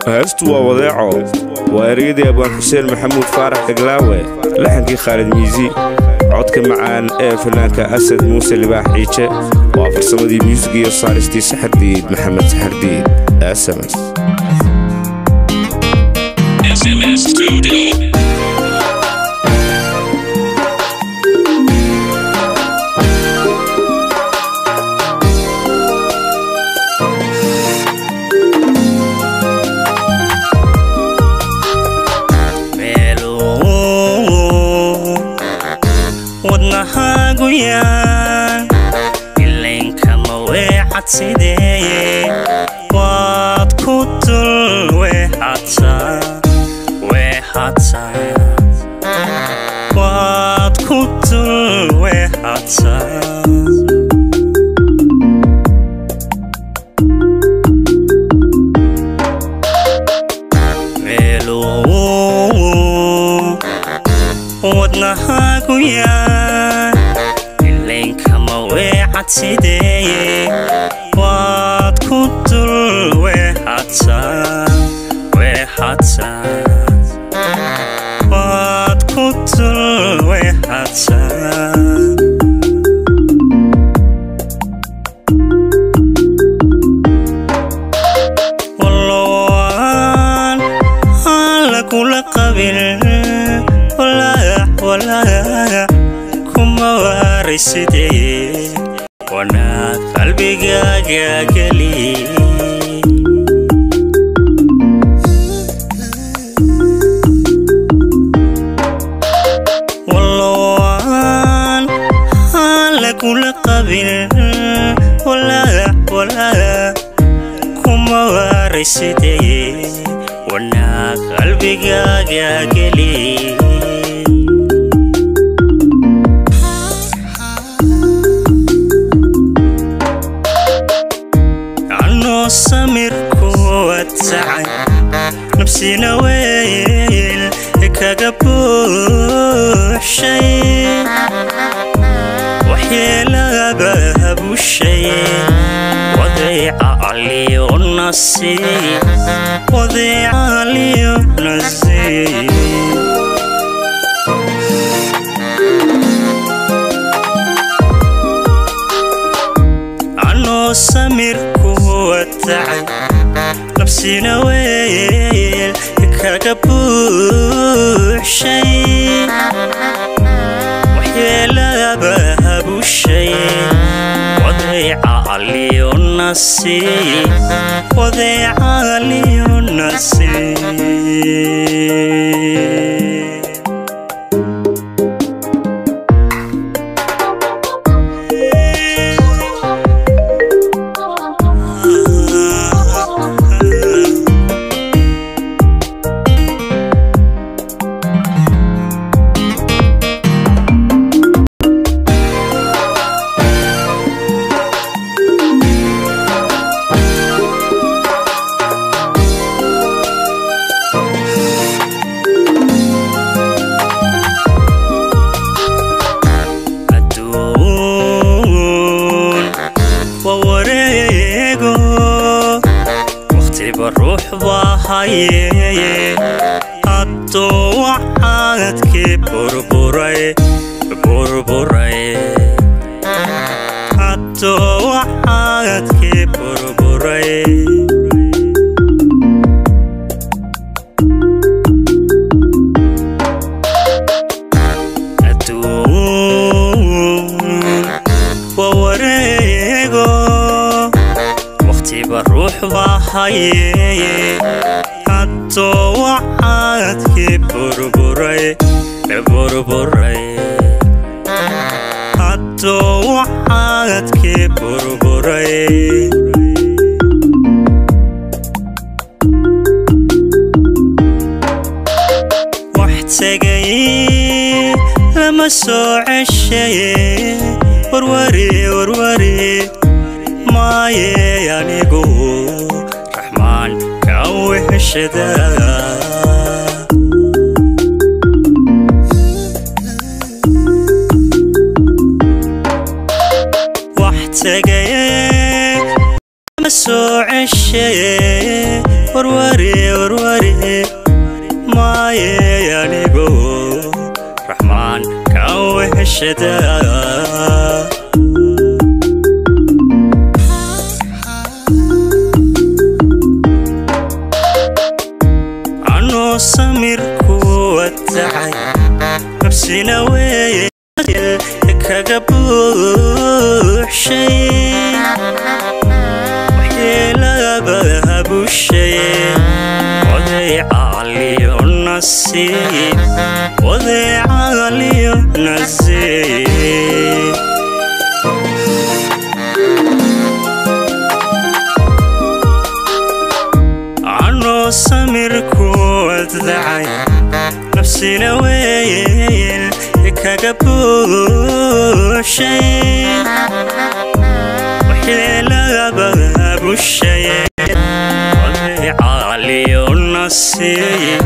هستوا وضيعه وأريد أبو حسين محمود فارح تقلاوي لحنكي خالد ميزي عودك معان فنانك أسد موسى لباحيجة وفرصمدي ميوزيكي وصارستي سحرديد محمد سحرديد SMS Studio sidee waad ku dul weexataa waad ku dul weexataa meeluu wadnahaagu yaa ileenkama weexad sidee waad ku dul weexataa waad ku dul weexataa wallowan aan lagula qabin walaac kuma waaraysidee wanaag qalbigaaga geli wallowan aan lagula qabin walaac kuma waaraysidee wanaag qalbigaaga geli samirku watacay nafsina weyl kaga buuxshay waxyeelaba habushay wadayca aliyo nasi ano samirku watacay nafsina weyl kaga buuxshay waxyeelaba habushay wadayca aliyo nasi روح ضاحية حطوا وحدك بربري حطوا وحدك بربري بروح ضاحية حطوا وحدك بربري حطوا وحدك بربري واحتاجي لما سوع الشيء وروري ما يعني رحمن كوه الشداد واحتاجي soo ceshay warware maaye anigu raxmaan ka weheshada ano samirku watacay nafsina weeye kaga buuxshay وضيع علي نسيب عنو سمركو واتدعي نفسي نويل كقبو شيء وحيلا بابو الشيء وضيع علي نسيب